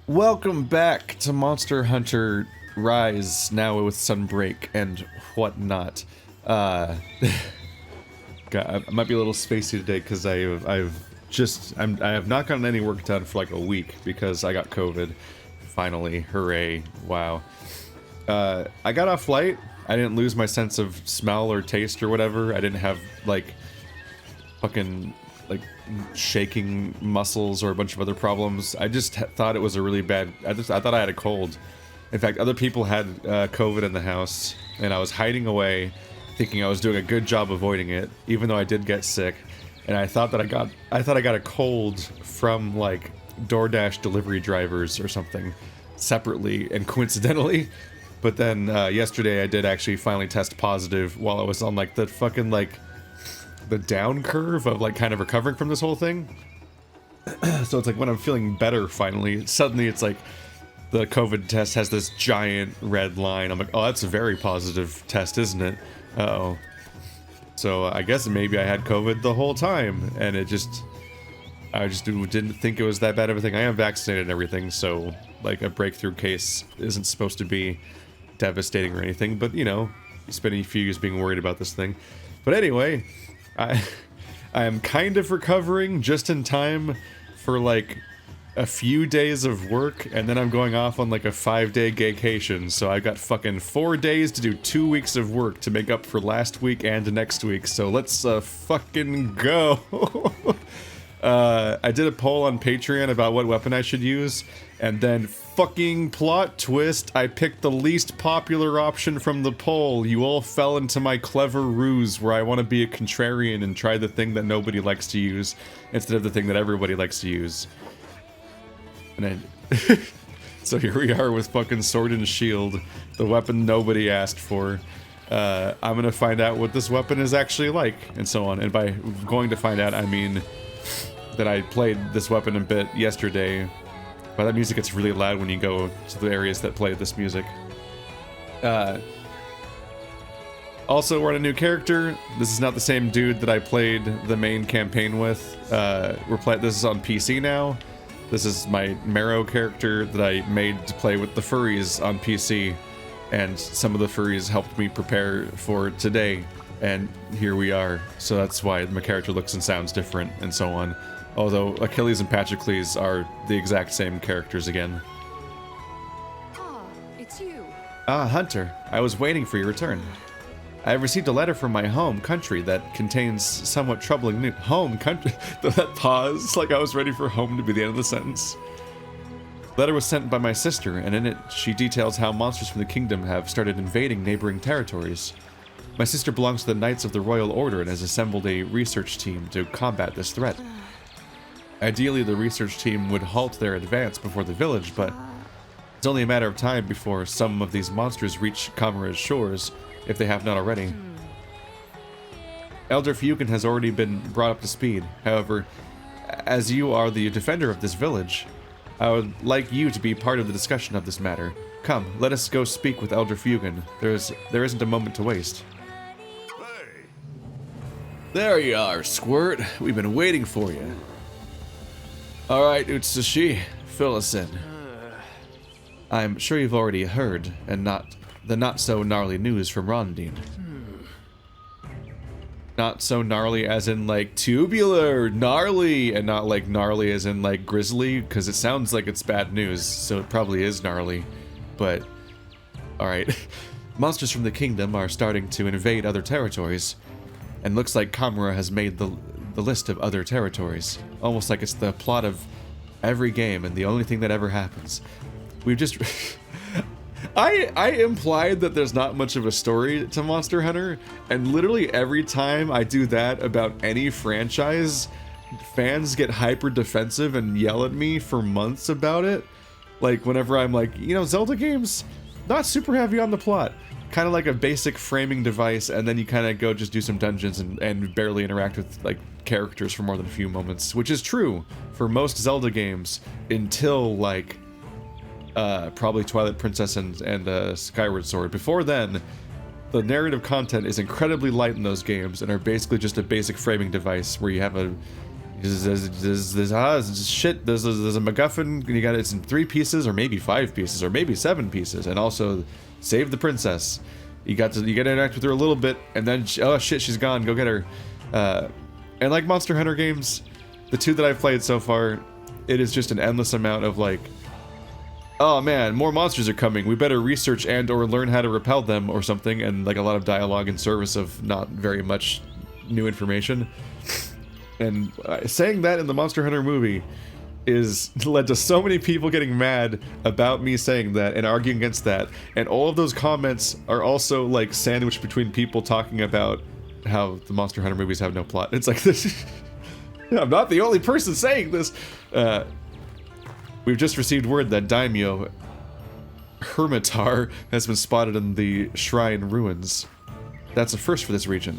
Welcome back to Monster Hunter Rise, now with Sunbreak and whatnot. God, I might be a little spacey today because I have not gotten any work done for like a week because I got COVID. Finally, hooray! Wow. I got off light. I didn't lose my sense of smell or taste or whatever. I didn't have like fucking like shaking muscles or a bunch of other problems. I just thought it was a really bad. I thought I had a cold. In fact, other people had COVID in the house, and I was hiding away, thinking I was doing a good job avoiding it, even though I did get sick. And I thought I got a cold from like DoorDash delivery drivers or something, separately and coincidentally. But then yesterday I did actually finally test positive while I was on like the fucking like the down curve of like kind of recovering from this whole thing. So it's like when I'm feeling better finally, suddenly it's like the COVID test has this giant red line. I'm like, oh, that's a very positive test, isn't it? Uh-oh. So I guess maybe I had COVID the whole time, and I just didn't think it was that bad of a thing. I am vaccinated and everything, so like a breakthrough case isn't supposed to be devastating or anything, but you know, spending a few years being worried about this thing. But anyway, I am kind of recovering just in time for like a few days of work, and then I'm going off on like a 5-day vacation, so I've got fucking 4 days to do 2 weeks of work to make up for last week and next week, so let's fucking go. I did a poll on Patreon about what weapon I should use, and then fucking plot twist, I picked the least popular option from the poll. You all fell into my clever ruse where I want to be a contrarian and try the thing that nobody likes to use instead of the thing that everybody likes to use. And I... So here we are with fucking Sword and Shield, the weapon nobody asked for. I'm gonna find out what this weapon is actually like, and so on. And by going to find out, I mean that I played this weapon a bit yesterday. But that music gets really loud when you go to the areas that play this music. Also, we're on a new character. This is not the same dude that I played the main campaign with. This is on PC now. This is my Marrow character that I made to play with the furries on PC. And some of the furries helped me prepare for today. And here we are. So that's why my character looks and sounds different and so on. Although Achilles and Patroclus are the exact same characters again. Ah, it's you. Ah, Hunter. I was waiting for your return. I have received a letter from my home country that contains somewhat troubling news. Home country? That pause, like I was ready for home to be the end of the sentence. The letter was sent by my sister, and in it she details how monsters from the kingdom have started invading neighboring territories. My sister belongs to the Knights of the Royal Order and has assembled a research team to combat this threat. Ideally, the research team would halt their advance before the village, but it's only a matter of time before some of these monsters reach Kamura's shores, if they have not already. Elder Fugen has already been brought up to speed. However, as you are the defender of this village, I would like you to be part of the discussion of this matter. Come, let us go speak with Elder Fugen. There isn't a moment to waste. Hey. There you are, Squirt. We've been waiting for you. Alright, Utsushi, fill us in. I'm sure you've already heard, and the not-so-gnarly news from Rondine. Not so gnarly as in, like, tubular, gnarly, and not, like, gnarly as in, like, grisly, because it sounds like it's bad news, so it probably is gnarly. But, alright. Monsters from the kingdom are starting to invade other territories, and looks like Kamura has made the list of other territories. Almost like it's the plot of every game and the only thing that ever happens. We've just... I implied that there's not much of a story to Monster Hunter, and literally every time I do that about any franchise, fans get hyper defensive and yell at me for months about it. Like, whenever I'm like, you know, Zelda games, not super heavy on the plot. Kind of like a basic framing device, and then you kind of go just do some dungeons and barely interact with, like, characters for more than a few moments. Which is true for most Zelda games, until, like, probably Twilight Princess and Skyward Sword. Before then, the narrative content is incredibly light in those games, and are basically just a basic framing device where you have a There's shit. There's a MacGuffin. And you got it's in 3 pieces, or maybe 5 pieces, or maybe 7 pieces, and also save the princess. You get to interact with her a little bit, and then oh shit, she's gone. Go get her. And like Monster Hunter games, the 2 that I've played so far, it is just an endless amount of like, oh man, more monsters are coming. We better research and or learn how to repel them or something, and like a lot of dialogue in service of not very much new information. And saying that in the Monster Hunter movie is led to so many people getting mad about me saying that and arguing against that. And all of those comments are also like sandwiched between people talking about how the Monster Hunter movies have no plot. It's like this. I'm not the only person saying this. We've just received word that Daimyo Hermitaur has been spotted in the shrine ruins. That's a first for this region.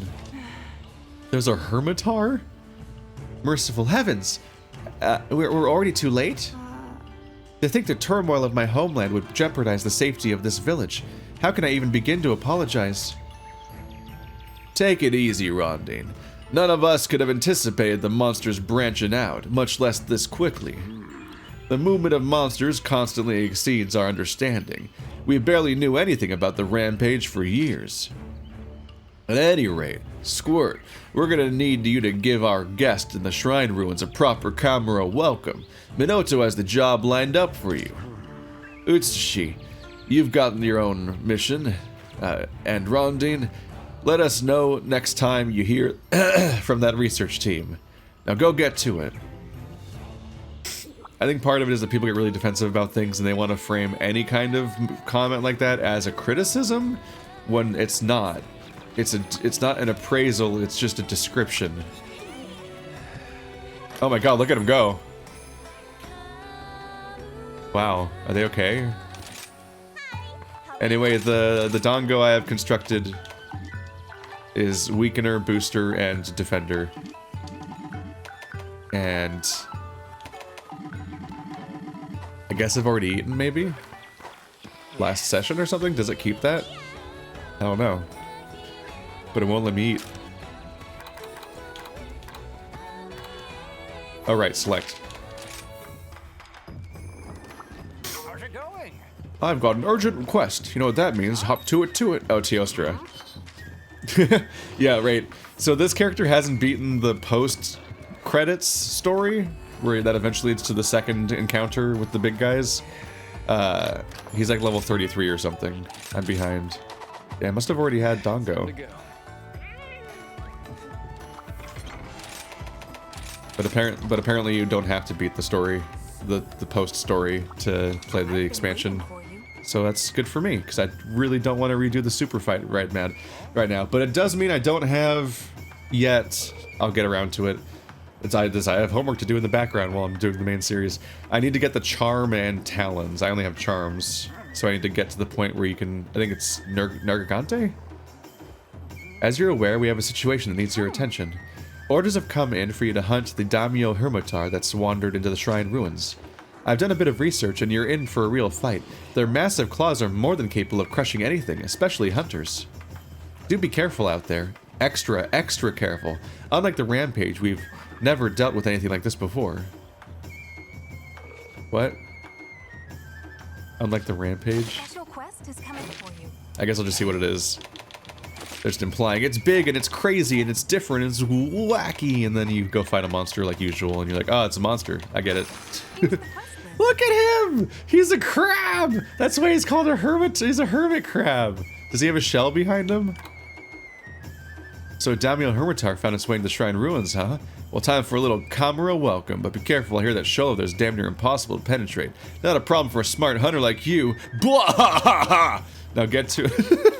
There's a Hermitaur? Merciful heavens! We're already too late? To think the turmoil of my homeland would jeopardize the safety of this village. How can I even begin to apologize? Take it easy, Rondine. None of us could have anticipated the monsters branching out, much less this quickly. The movement of monsters constantly exceeds our understanding. We barely knew anything about the rampage for years. At any rate, Squirt, we're gonna need you to give our guest in the shrine ruins a proper Kamura welcome. Minoto has the job lined up for you. Utsushi, you've gotten your own mission, and Rondine, let us know next time you hear from that research team. Now go get to it. I think part of it is that people get really defensive about things and they want to frame any kind of comment like that as a criticism when it's not. It's not an appraisal, it's just a description. Oh my god, look at him go. Wow, are they okay? Anyway, the Dango I have constructed is Weakener, Booster, and Defender. And I guess I've already eaten, maybe? Last session or something? Does it keep that? I don't know. But it won't let me eat. Oh right, select. How's it going? I've got an urgent request. You know what that means? Hop to it. Oh, Teostra. Yeah, right. So this character hasn't beaten the post-credits story, where that eventually leads to the second encounter with the big guys. He's like level 33 or something. I'm behind. Yeah, I must have already had Dango. But apparently you don't have to beat the story, the post story to play the expansion. So that's good for me, because I really don't want to redo the super fight right now. But it does mean I don't have yet. I'll get around to it. I have homework to do in the background while I'm doing the main series. I need to get the charm and talons. I only have charms, so I need to get to the point where you can. I think it's Nargante. As you're aware, we have a situation that needs your attention. Orders have come in for you to hunt the Daimyo Hermitaur that's wandered into the shrine ruins. I've done a bit of research and you're in for a real fight. Their massive claws are more than capable of crushing anything, especially hunters. Do be careful out there. Extra, extra careful. Unlike the rampage, we've never dealt with anything like this before. What? Unlike the rampage? Special quest is coming for you. I guess I'll just see what it is. They're just implying it's big and it's crazy and it's different and it's wacky, and then you go fight a monster like usual and you're like, oh, it's a monster. I get it. Look at him! He's a crab! That's why he's called a hermit. He's a hermit crab. Does he have a shell behind him? So Daimyo Hermitaur found its way into the shrine ruins, huh? Well, time for a little Kamura welcome, but be careful, I hear that show there's damn near impossible to penetrate. Not a problem for a smart hunter like you. Blah ha ha ha! Now get to it.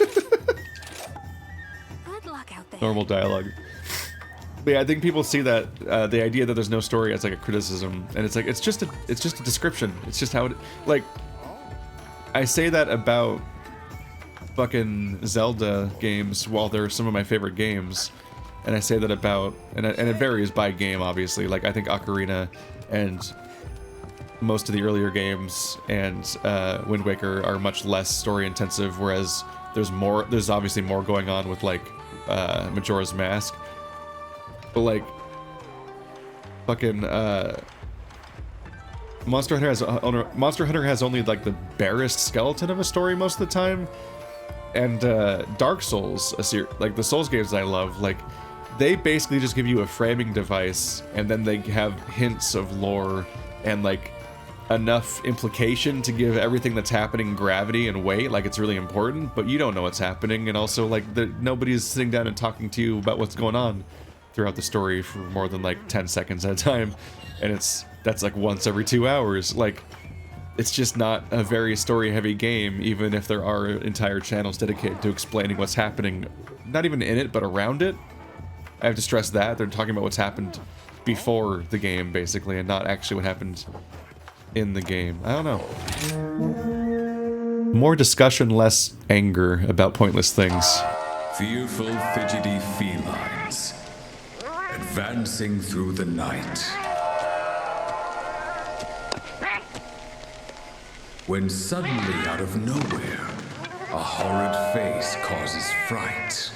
Normal dialogue. But yeah, I think people see that the idea that there's no story as like a criticism, and it's like it's just a description. It's just how it, like, I say that about fucking Zelda games while they're some of my favorite games, and I say that about and it varies by game, obviously. Like I think Ocarina and most of the earlier games and Wind Waker are much less story intensive, whereas there's obviously more going on with like Majora's Mask. But like fucking Monster Hunter has only like the barest skeleton of a story most of the time, and Dark Souls, like the Souls games that I love, like they basically just give you a framing device, and then they have hints of lore and like enough implication to give everything that's happening gravity and weight, like it's really important, but you don't know what's happening, and also like nobody's sitting down and talking to you about what's going on throughout the story for more than like 10 seconds at a time, and that's like once every 2 hours. Like, it's just not a very story-heavy game, even if there are entire channels dedicated to explaining what's happening, not even in it, but around it. I have to stress that. They're talking about what's happened before the game, basically, and not actually what happened in the game. I don't know. More discussion, less anger about pointless things. Fearful, fidgety felines, advancing through the night. When suddenly, out of nowhere, a horrid face causes fright.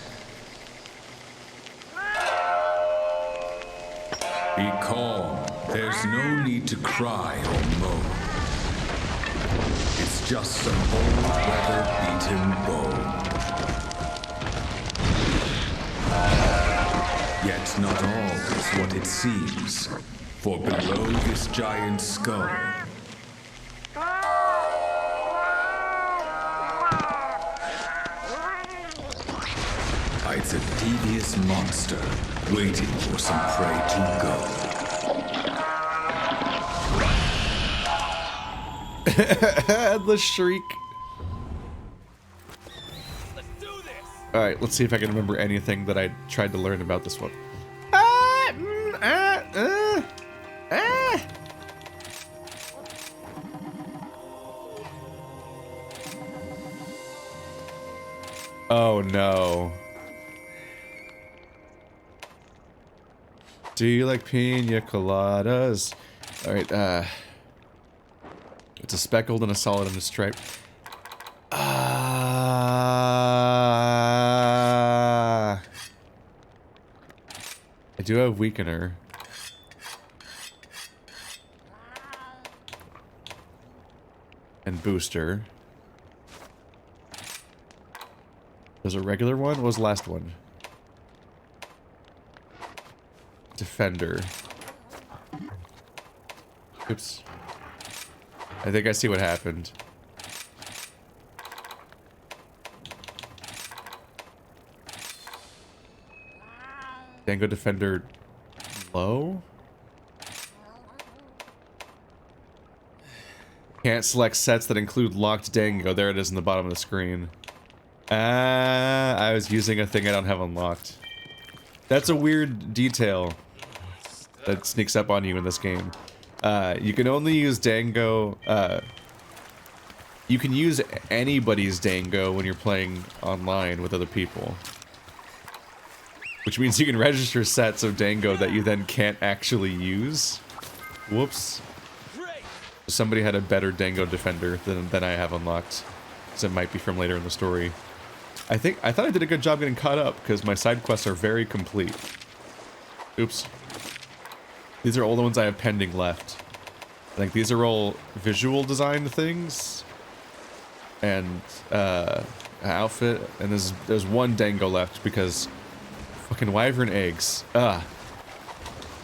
Be calm. There's no need to cry or moan. It's just some old weather-beaten bone. Yet not all is what it seems, for below this giant skull hides a devious monster waiting for some prey to go. The shriek. Let's do this. Alright, let's see if I can remember anything that I tried to learn about this one. Oh no. Do you like pina coladas? Alright, it's a speckled and a solid and a stripe. I do have weakener. And booster. There's a regular one? What was the last one? Defender. Oops. I think I see what happened. Dango Defender low? Can't select sets that include locked Dango. There it is in the bottom of the screen. I was using a thing I don't have unlocked. That's a weird detail that sneaks up on you in this game. You can only use Dango, you can use anybody's Dango when you're playing online with other people. Which means you can register sets of Dango that you then can't actually use. Whoops. Somebody had a better Dango Defender than I have unlocked. So it might be from later in the story. I thought I did a good job getting caught up, because my side quests are very complete. Oops. These are all the ones I have pending left. I think these are all visual design things. And, outfit. And there's one Dango left, because fucking wyvern eggs. I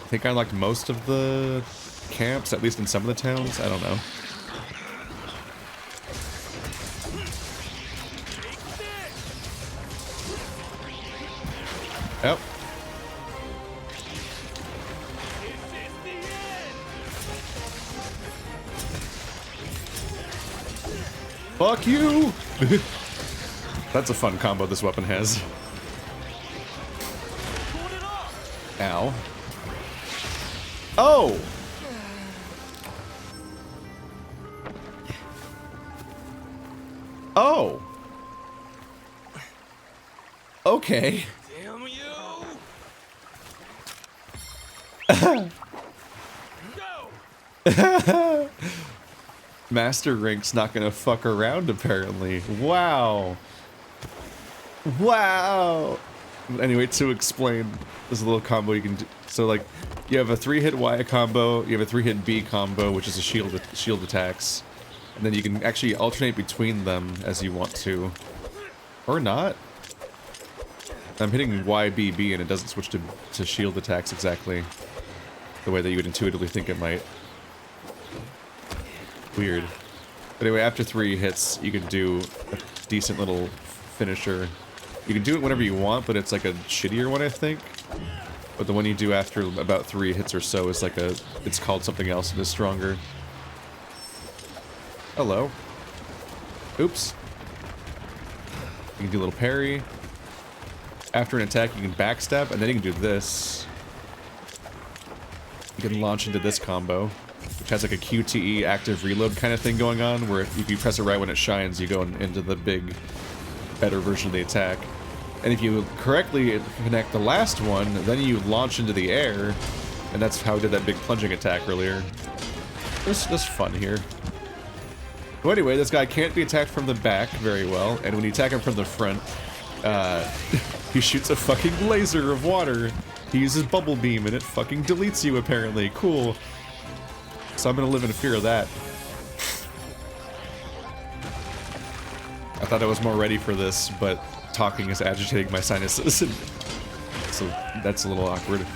think I unlocked most of the camps, at least in some of the towns. I don't know. Yep. Fuck you! That's a fun combo this weapon has. Ow. Oh! Oh! Okay. Damn you! Go! Master Rank's not gonna fuck around, apparently. Wow. Wow. Anyway, to explain, there's a little combo you can do. So like, you have a 3-hit Y combo, you have a 3-hit B combo, which is a shield attacks, and then you can actually alternate between them as you want to, or not. I'm hitting YBB and it doesn't switch to shield attacks exactly the way that you would intuitively think it might. Weird. But anyway, after 3 hits, you can do a decent little finisher. You can do it whenever you want, but it's like a shittier one, I think. But the one you do after about 3 hits or so is like a... It's called something else and is stronger. Hello. Oops. You can do a little parry. After an attack, you can backstab, and then you can do this. You can launch into this combo, which has like a QTE active reload kind of thing going on, where if you press it right when it shines, you go into the big, better version of the attack. And if you correctly connect the last one, then you launch into the air, and that's how I did that big plunging attack earlier. This fun here. Well, anyway, this guy can't be attacked from the back very well, and when you attack him from the front, he shoots a fucking laser of water. He uses bubble beam and it fucking deletes you apparently. Cool. So I'm gonna live in fear of that. I thought I was more ready for this, but talking is agitating my sinuses. So that's a little awkward.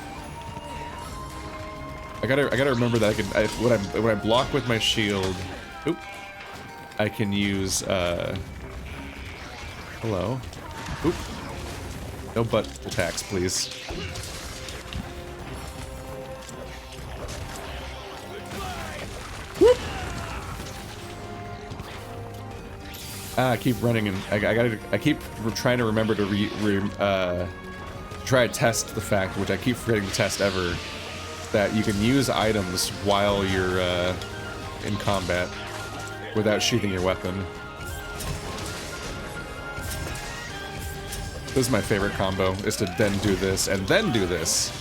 I gotta remember that when I block with my shield, oop, I can use hello. Oop. No butt attacks, please. Whoop. I keep running and I keep trying to remember to try to test the fact, which I keep forgetting to test ever, that you can use items while you're in combat without sheathing your weapon. This is my favorite combo, is to then do this and then do this.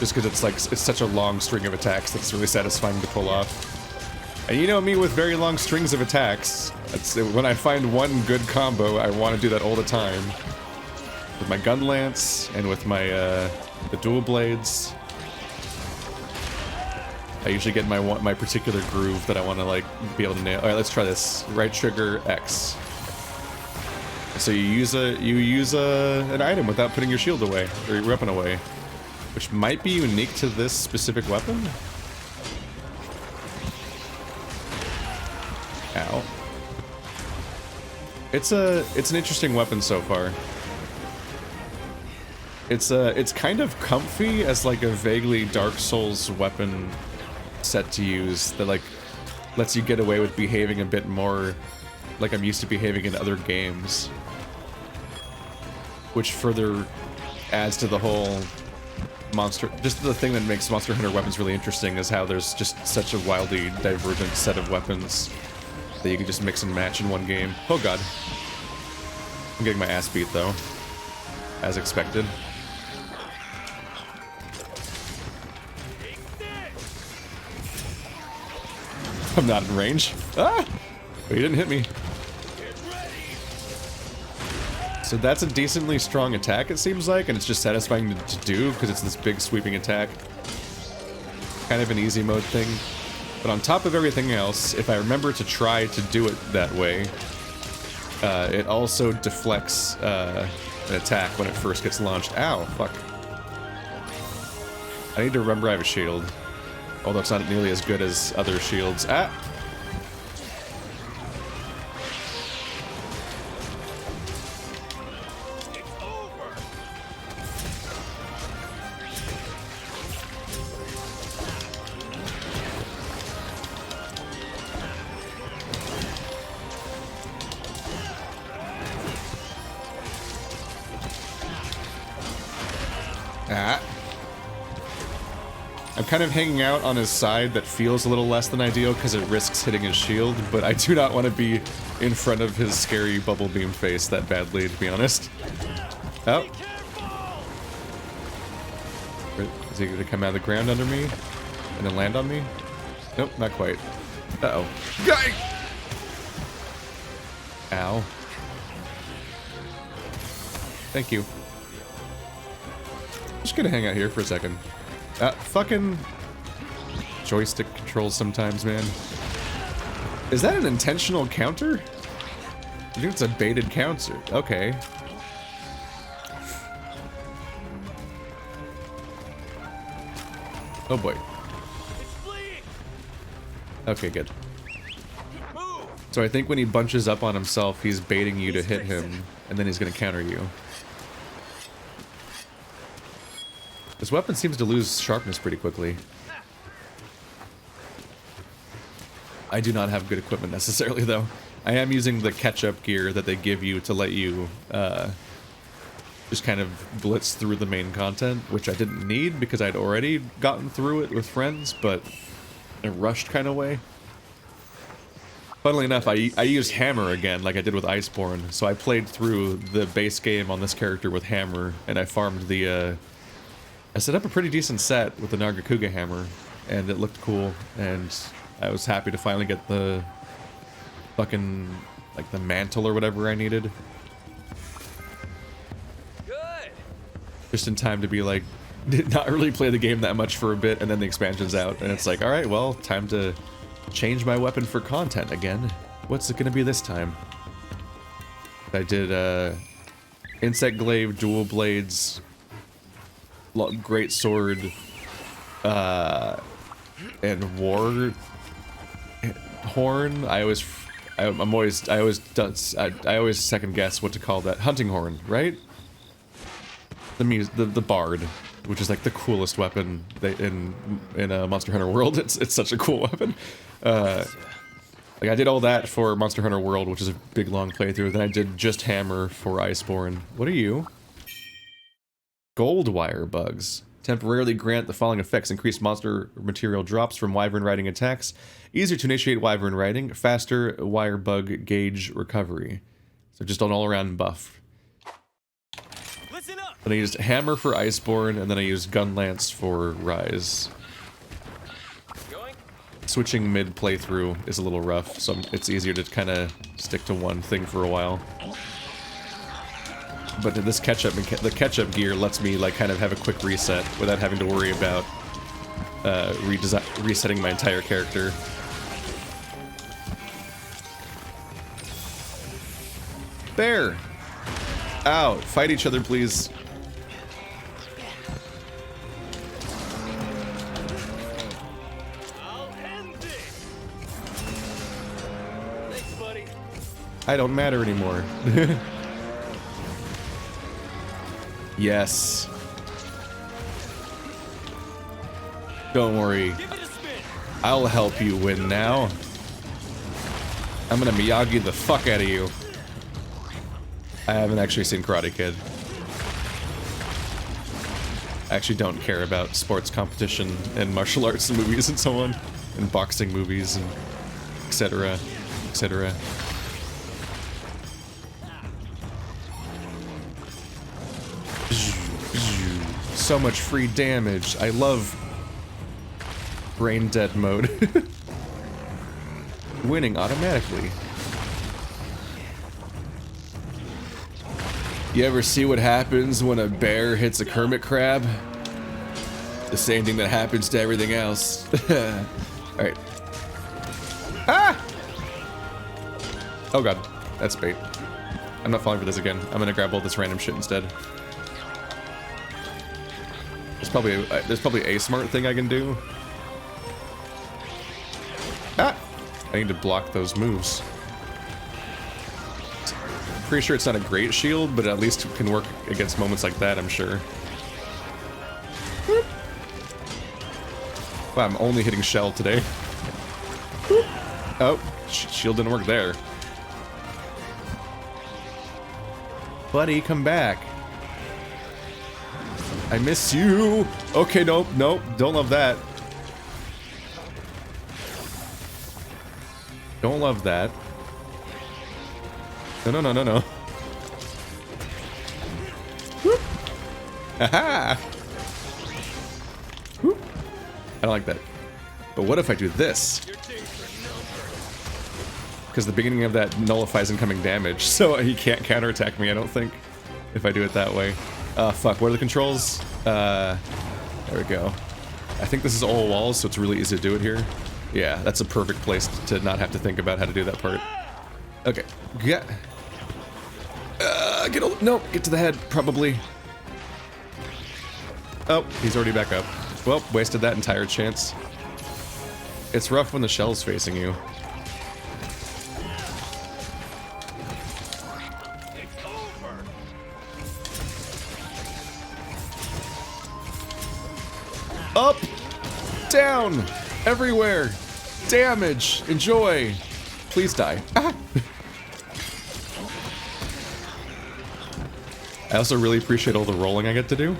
Just because it's such a long string of attacks that's really satisfying to pull off. And you know me with very long strings of attacks. When I find one good combo, I want to do that all the time. With my gun lance and with my the dual blades. I usually get my particular groove that I want to like be able to nail. All right, let's try this. Right trigger X. So you use an item without putting your shield away or your weapon away, which might be unique to this specific weapon. Ow. It's an interesting weapon so far. It's kind of comfy as like a vaguely Dark Souls weapon set to use that like lets you get away with behaving a bit more like I'm used to behaving in other games. Which further adds to the whole monster... Just the thing that makes Monster Hunter weapons really interesting is how there's just such a wildly divergent set of weapons that you can just mix and match in one game. Oh god. I'm getting my ass beat though. As expected. I'm not in range. Ah! But he didn't hit me. So that's a decently strong attack, it seems like, and it's just satisfying to do because it's this big sweeping attack. Kind of an easy mode thing. But on top of everything else, if I remember to try to do it that way, it also deflects an attack when it first gets launched. Ow, fuck. I need to remember I have a shield. Although it's not nearly as good as other shields. Ah! I'm kind of hanging out on his side that feels a little less than ideal because it risks hitting his shield, but I do not want to be in front of his scary bubble beam face that badly, to be honest. Oh. Is he going to come out of the ground under me and then land on me? Nope, not quite. Uh-oh. Guy! Ow. Thank you. Just gonna hang out here for a second. Fucking joystick controls sometimes, man. Is that an intentional counter? I think it's a baited counter. Okay. Oh boy. Okay, good. So I think when he bunches up on himself, he's baiting you to hit him, and then he's gonna counter you. This weapon seems to lose sharpness pretty quickly. I do not have good equipment necessarily, though. I am using the catch-up gear that they give you to let you just kind of blitz through the main content, which I didn't need because I'd already gotten through it with friends, but in a rushed kind of way. Funnily enough, I used Hammer again, like I did with Iceborne, so I played through the base game on this character with Hammer, and I farmed the, I set up a pretty decent set with the Nargacuga Hammer, and it looked cool, and I was happy to finally get the fucking, like, the mantle or whatever I needed. Good. Just in time to be like, did not really play the game that much for a bit, and then the expansion's out, and it's like, alright, well, time to change my weapon for content again. What's it gonna be this time? I did, Insect Glaive, Dual Blades, Great Sword, and War Horn. I always second guess what to call that. Hunting Horn, right? The Bard, which is like the coolest weapon in a Monster Hunter World. It's such a cool weapon. Like I did all that for Monster Hunter World, which is a big long playthrough. Then I did just Hammer for Iceborne. What are you? Gold Wirebugs. Temporarily grant the following effects: increased monster material drops from Wyvern riding attacks, easier to initiate Wyvern riding, faster Wirebug gauge recovery. So just an all-around buff. Listen up. Then I used Hammer for Iceborne, and then I used Gunlance for Rise. Going. Switching mid-playthrough is a little rough, so it's easier to kind of stick to one thing for a while. But this the catch-up gear lets me like kind of have a quick reset without having to worry about resetting my entire character. Bear! Out! Fight each other, please. I'll end this. Thanks, buddy. I don't matter anymore. Yes. Don't worry. Give it a spin. I'll help you win now. I'm gonna Miyagi the fuck out of you. I haven't actually seen Karate Kid. I actually don't care about sports competition and martial arts movies and so on, and boxing movies and etc. etc. So much free damage. I love brain dead mode. Winning automatically. You ever see what happens when a bear hits a hermit crab? The same thing that happens to everything else. Alright. Ah! Oh god, that's bait. I'm not falling for this again. I'm gonna grab all this random shit instead. There's probably a smart thing I can do. Ah! I need to block those moves. Pretty sure it's not a great shield, but at least it can work against moments like that, I'm sure. Whoop. Wow, I'm only hitting shell today. Whoop. Oh, shield didn't work there. Buddy, come back. I miss you. Okay, nope, nope, don't love that. Don't love that. No, no, no, no, no. Whoop. Aha! Whoop. I don't like that. But what if I do this? Because the beginning of that nullifies incoming damage, so he can't counterattack me, I don't think, if I do it that way. Fuck, what are the controls? There we go. I think this is all walls, so it's really easy to do it here. Yeah, that's a perfect place to not have to think about how to do that part. Okay, get to the head, probably. Oh, he's already back up. Well, wasted that entire chance. It's rough when the shell's facing you. Up! Down! Everywhere! Damage! Enjoy! Please die. Ah. I also really appreciate all the rolling I get to do.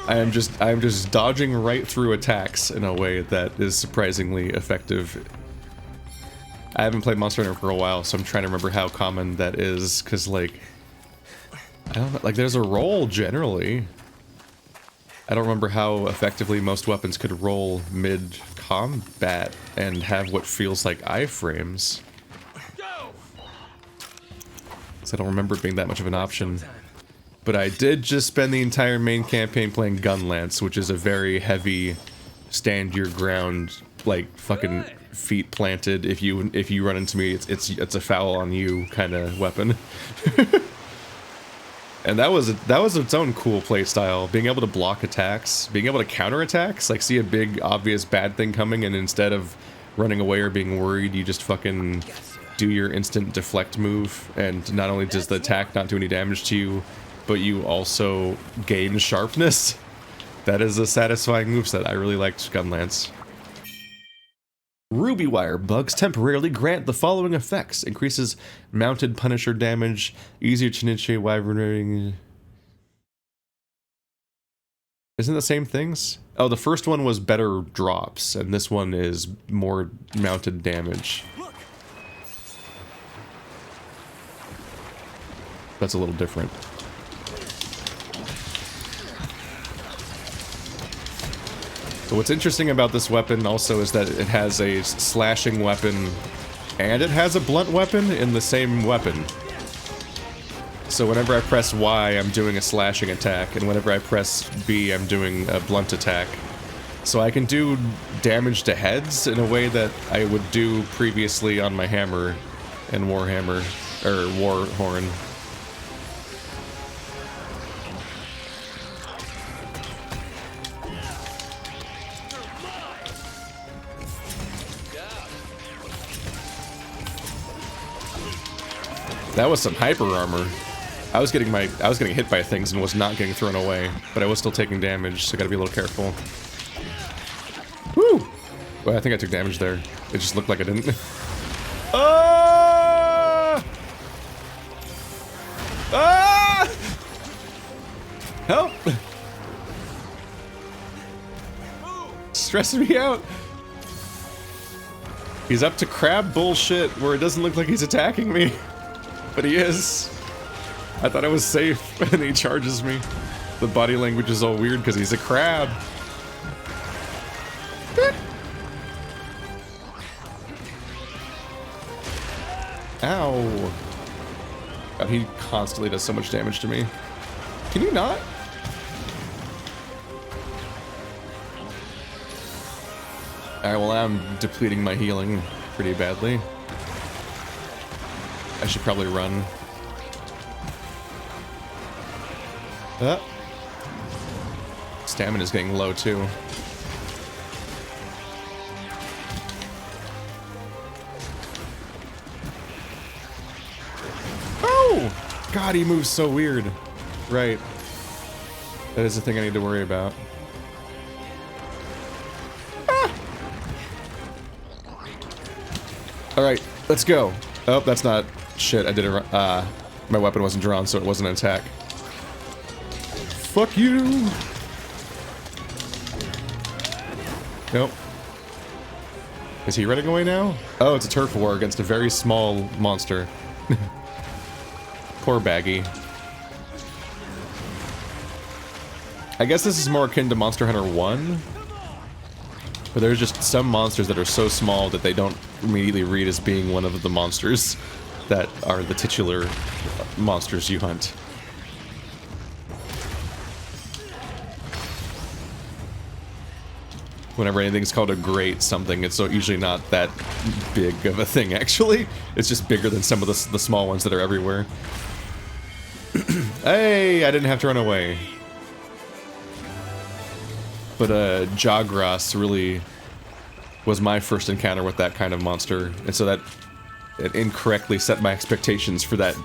I am just dodging right through attacks in a way that is surprisingly effective. I haven't played Monster Hunter for a while, so I'm trying to remember how common that is, because, like, I don't know, like, there's a roll generally. I don't remember how effectively most weapons could roll mid-combat and have what feels like iframes. So I don't remember it being that much of an option. But I did just spend the entire main campaign playing Gunlance, which is a very heavy, stand your ground, like fucking feet planted. If you run into me, it's a foul on you kind of weapon. And that was its own cool play style. Being able to block attacks, being able to counter attacks, like see a big obvious bad thing coming, and instead of running away or being worried, you just fucking do your instant deflect move, and not only does the attack not do any damage to you, but you also gain sharpness. That is a satisfying moveset. I really liked Gunlance. Ruby Wire bugs temporarily grant the following effects. Increases mounted Punisher damage, easier to initiate wyvern. Isn't the same things? Oh, the first one was better drops, and this one is more mounted damage. That's a little different. So what's interesting about this weapon also is that it has a slashing weapon and it has a blunt weapon in the same weapon. So whenever I press Y, I'm doing a slashing attack, and whenever I press B, I'm doing a blunt attack. So I can do damage to heads in a way that I would do previously on my hammer and Warhammer, or Warhorn. That was some hyper armor. I was getting hit by things and was not getting thrown away, but I was still taking damage, so I gotta be a little careful. Woo! Well, I think I took damage there. It just looked like I didn't. Ah! Ah! Help! Stressing me out. He's up to crab bullshit where it doesn't look like he's attacking me. But he is. I thought I was safe, and he charges me. The body language is all weird because he's a crab. Ow. God, he constantly does so much damage to me. Can you not? Alright, well, I'm depleting my healing pretty badly. I should probably run. Stamina's getting low, too. Oh! God, he moves so weird. Right. That is the thing I need to worry about. Ah! Alright, let's go. Oh, that's not... Shit, I did it. My weapon wasn't drawn, so it wasn't an attack. Fuck you! Nope. Is he running away now? Oh, it's a turf war against a very small monster. Poor Baggy. I guess this is more akin to Monster Hunter 1. But there's just some monsters that are so small that they don't immediately read as being one of the monsters that are the titular monsters you hunt. Whenever anything's called a great something, it's usually not that big of a thing, actually. It's just bigger than some of the small ones that are everywhere. Hey, I didn't have to run away. But Jagras really was my first encounter with that kind of monster, and so that it incorrectly set my expectations for that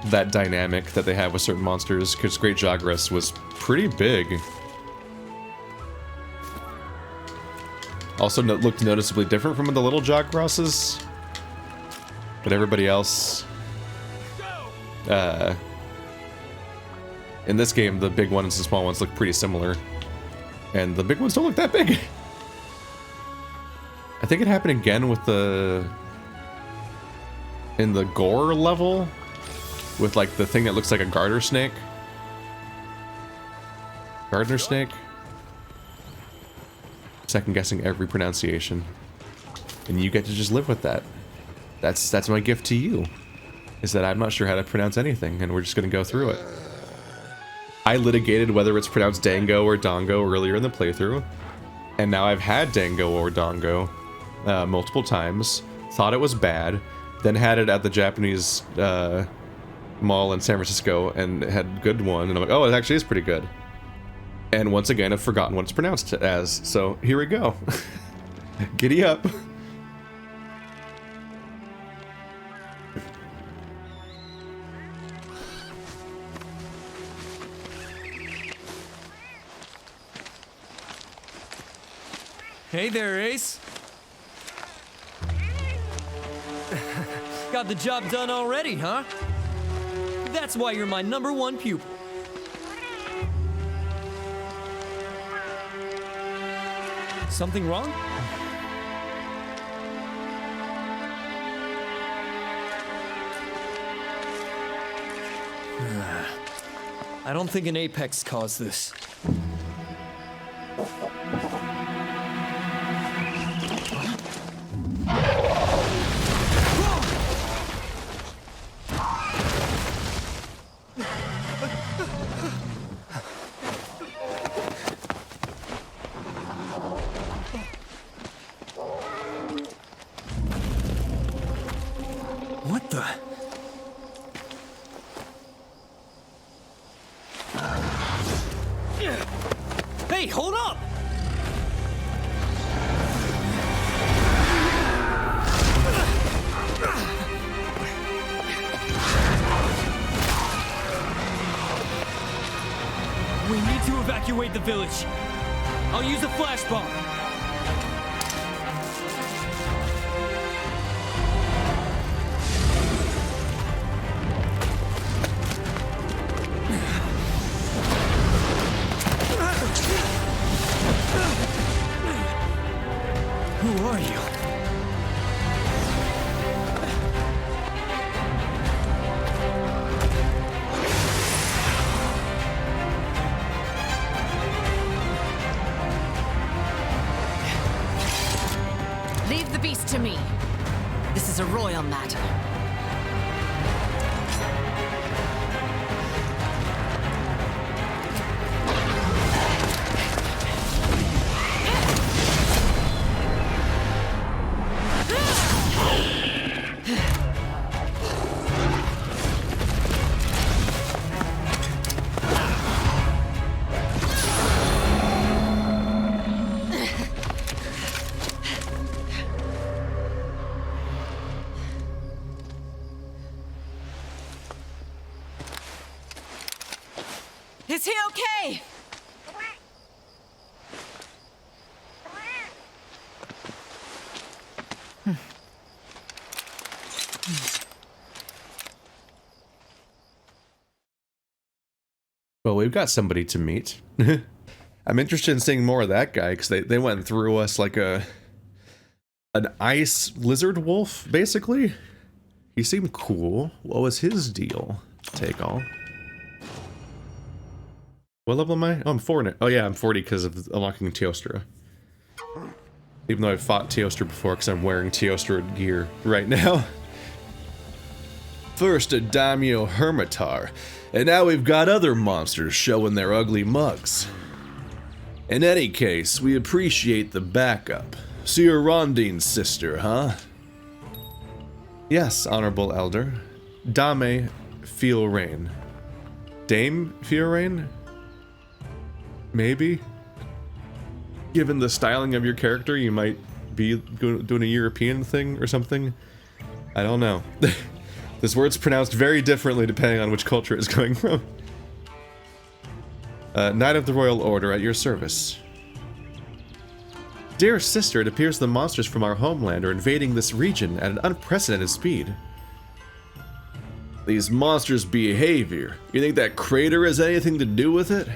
that dynamic that they have with certain monsters, because Great Jagras was pretty big. Also looked noticeably different from the little Jagrasses, but everybody else, in this game, the big ones and small ones look pretty similar, and the big ones don't look that big. I think it happened again with in the gore level, with like the thing that looks like a garter snake. Gardener snake? Second guessing every pronunciation. And you get to just live with that. That's my gift to you. Is that I'm not sure how to pronounce anything, and we're just gonna go through it. I litigated whether it's pronounced Dango or Dango earlier in the playthrough, and now I've had Dango or Dango multiple times, thought it was bad, then had it at the Japanese mall in San Francisco and had good one, and I'm like, oh, it actually is pretty good. And once again, I've forgotten what it's pronounced as, so here we go. Giddy up. Hey there, Ace. Got the job done already, huh? That's why you're my #1 pupil. Something wrong? I don't think an apex caused this. What the? Hey, hold up! We need to evacuate the village. I'll use a flash bomb. Who are you? Leave the beast to me. This is a royal matter. Is he okay? Well, we've got somebody to meet. I'm interested in seeing more of that guy, because they went through us like an ice lizard wolf, basically. He seemed cool. What was his deal? Take all. What level am I? Oh, I'm 4 now. Oh yeah, I'm 40 because of unlocking Teostra. Even though I've fought Teostra before, because I'm wearing Teostra gear right now. First a Daimyo Hermitaur, and now we've got other monsters showing their ugly mugs. In any case, we appreciate the backup. So you're Rondine's sister, huh? Yes, Honorable Elder. Dame Fielrain. Dame Fielrain? Maybe? Given the styling of your character, you might be doing a European thing or something. I don't know. This word's pronounced very differently depending on which culture it's going from. Knight of the Royal Order at your service. Dear sister, it appears the monsters from our homeland are invading this region at an unprecedented speed. These monsters' behavior, you think that crater has anything to do with it?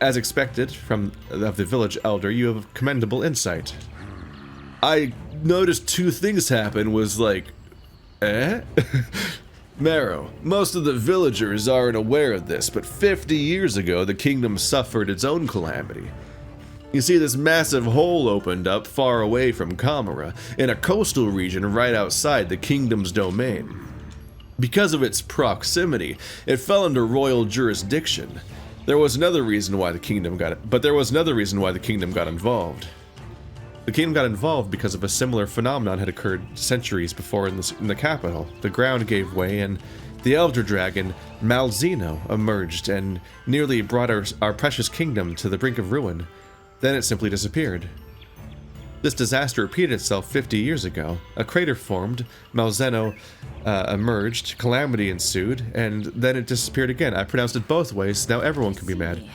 As expected from the village elder, you have commendable insight. I noticed two things happen was like, Marrow, most of the villagers aren't aware of this, but 50 years ago the kingdom suffered its own calamity. You see, this massive hole opened up far away from Kamura, in a coastal region right outside the kingdom's domain. Because of its proximity, it fell under royal jurisdiction. There was another reason why the kingdom got involved. The kingdom got involved because of a similar phenomenon had occurred centuries before in the capital. The ground gave way and the elder dragon, Malzeno, emerged and nearly brought our precious kingdom to the brink of ruin. Then it simply disappeared. This disaster repeated itself 50 years ago. A crater formed, Malzeno emerged, calamity ensued, and then it disappeared again. I pronounced it both ways, now everyone can be mad.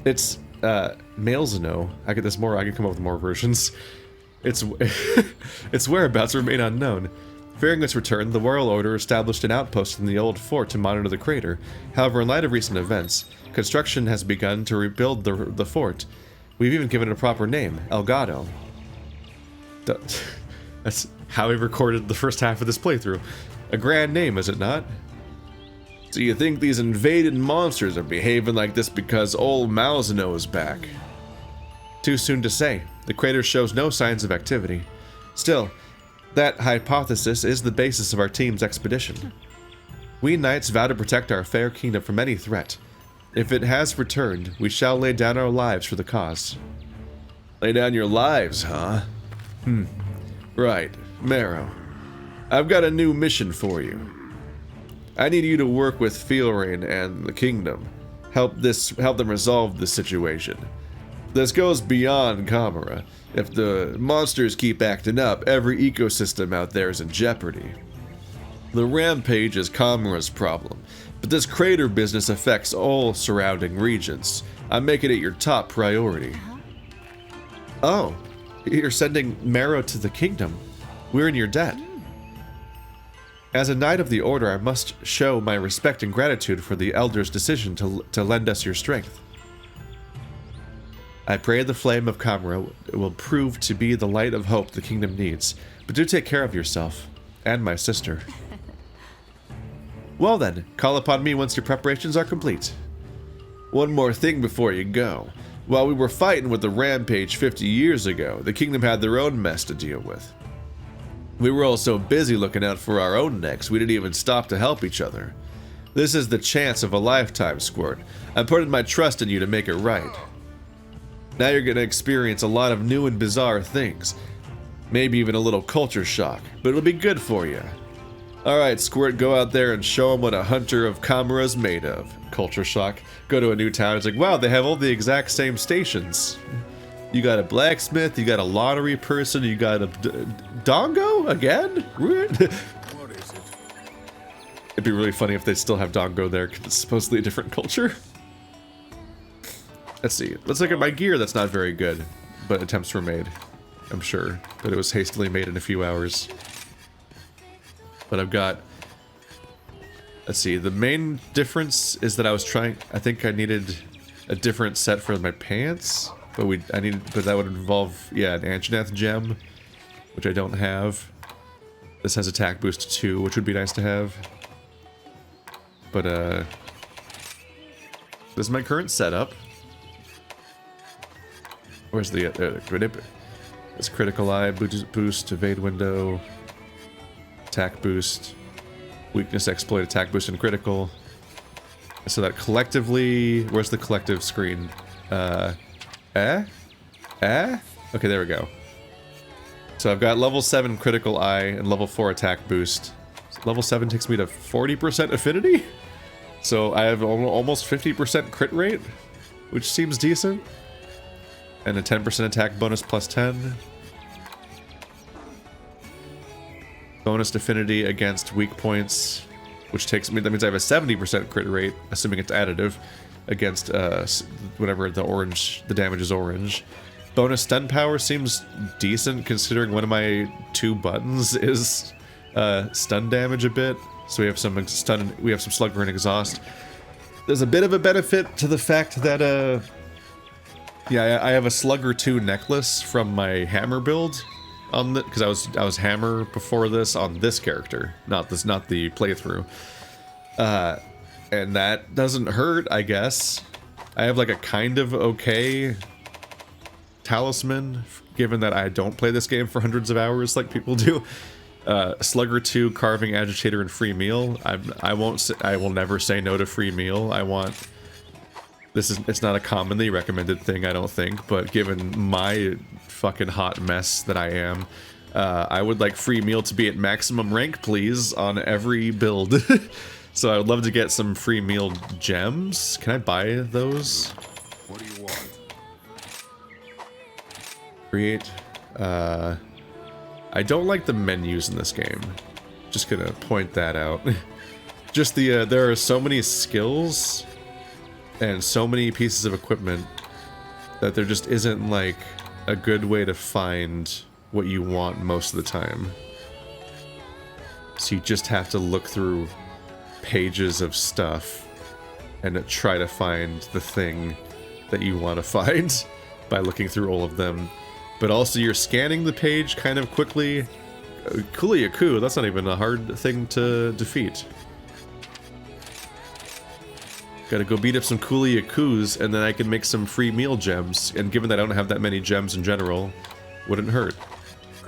It's Malzeno. I can come up with more versions. Its whereabouts remain unknown. Fearing its return, the Royal Order established an outpost in the old fort to monitor the crater. However, in light of recent events, construction has begun to rebuild the fort. We've even given it a proper name, Elgato. That's how we recorded the first half of this playthrough. A grand name, is it not? So you think these invaded monsters are behaving like this because old Malzeno is back? Too soon to say. The crater shows no signs of activity. Still, that hypothesis is the basis of our team's expedition. We knights vow to protect our fair kingdom from any threat. If it has returned, we shall lay down our lives for the cause. Lay down your lives, huh? Right. Marrow. I've got a new mission for you. I need you to work with Fielrain and the kingdom. Help them resolve this situation. This goes beyond Kamura. If the monsters keep acting up, every ecosystem out there is in jeopardy. The rampage is Kamura's problem, but this crater business affects all surrounding regions. I'm making it your top priority. Oh, you're sending Marrow to the kingdom. We're in your debt. As a knight of the order, I must show my respect and gratitude for the elder's decision to lend us your strength. I pray the Flame of Kamura will prove to be the light of hope the kingdom needs, but do take care of yourself, and my sister. Well then, call upon me once your preparations are complete. One more thing before you go. While we were fighting with the rampage 50 years ago, the kingdom had their own mess to deal with. We were all so busy looking out for our own necks, we didn't even stop to help each other. This is the chance of a lifetime, Squirt. I'm putting my trust in you to make it right. Now you're going to experience a lot of new and bizarre things. Maybe even a little culture shock, but it'll be good for you. Alright, Squirt, go out there and show them what a hunter of Kamura's made of. Culture shock. Go to a new town, it's like, wow, they have all the exact same stations. You got a blacksmith, you got a lottery person, you got a Dango again? What is it? It'd be really funny if they still have Dango there, because it's supposedly a different culture. Let's see. Let's look at my gear. That's not very good, but attempts were made, I'm sure. But it was hastily made in a few hours. But I've got... Let's see. The main difference is that I think I needed a different set for my pants. But but that would involve, yeah, an Anjanath gem, which I don't have. This has attack boost 2, which would be nice to have. But, this is my current setup. Where's the, it's critical eye, boost, evade window, attack boost, weakness, exploit, attack boost, and critical. So that collectively, where's the collective screen? Okay, there we go. So I've got level 7 critical eye and level 4 attack boost. Level 7 takes me to 40% affinity? So I have almost 50% crit rate, which seems decent. And a 10% attack bonus plus 10. Bonus affinity against weak points, which takes me, that means I have a 70% crit rate, assuming it's additive, against whatever the damage is orange. Bonus stun power seems decent considering one of my 2 buttons is stun damage a bit. So we have some stun, we have some slugger and exhaust. There's a bit of a benefit to the fact that yeah, I have a slugger 2 necklace from my hammer build on the, because I was hammer before this on this character, not the playthrough. And that doesn't hurt, I guess. I have like a kind of okay talisman, given that I don't play this game for hundreds of hours like people do. Slugger 2, carving, agitator, and free meal. I will never say no to free meal. It's not a commonly recommended thing, I don't think, but given my fucking hot mess that I am, I would like free meal to be at maximum rank, please, on every build. So I would love to get some free meal gems. Can I buy those? What do you want? Create. I don't like the menus in this game. Just gonna point that out. Just there are so many skills and so many pieces of equipment that there just isn't like a good way to find what you want most of the time. So you just have to look through pages of stuff and try to find the thing that you want to find by looking through all of them. But also you're scanning the page kind of quickly. Kuliaku, that's not even a hard thing to defeat. Gotta go beat up some Kuliakus and then I can make some free meal gems. And given that I don't have that many gems in general, wouldn't hurt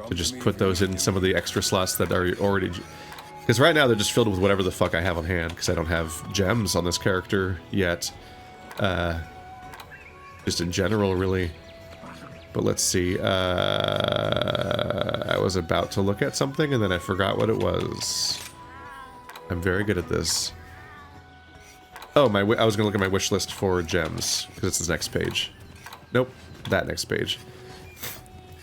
to just put those in some of the extra slots that are already... Because right now they're just filled with whatever the fuck I have on hand, because I don't have gems on this character yet. Just in general, really. But let's see. I was about to look at something and then I forgot what it was. I'm very good at this. Oh, I was gonna look at my wish list for gems, because it's the next page. Nope, that next page.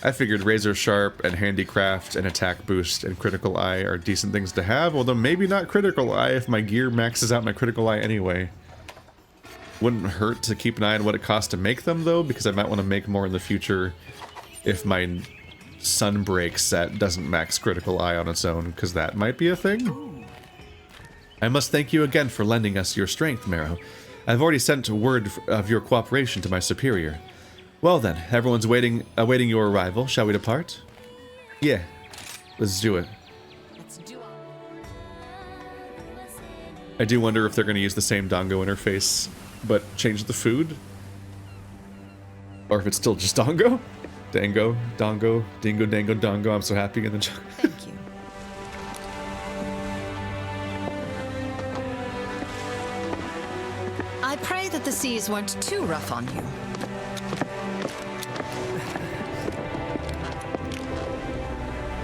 I figured Razor Sharp and Handicraft and Attack Boost and Critical Eye are decent things to have, although maybe not Critical Eye if my gear maxes out my Critical Eye anyway. Wouldn't hurt to keep an eye on what it costs to make them, though, because I might want to make more in the future if my Sunbreak set doesn't max Critical Eye on its own, because that might be a thing. I must thank you again for lending us your strength, Marrow. I've already sent word of your cooperation to my superior. Well then, everyone's awaiting your arrival. Shall we depart? Yeah, let's do it. I do wonder if they're going to use the same Dango interface, but change the food? Or if it's still just Dango? Dango, Dango, Dingo, Dango, Dango. I'm so happy in the jungle. Thank you. I pray that the seas weren't too rough on you.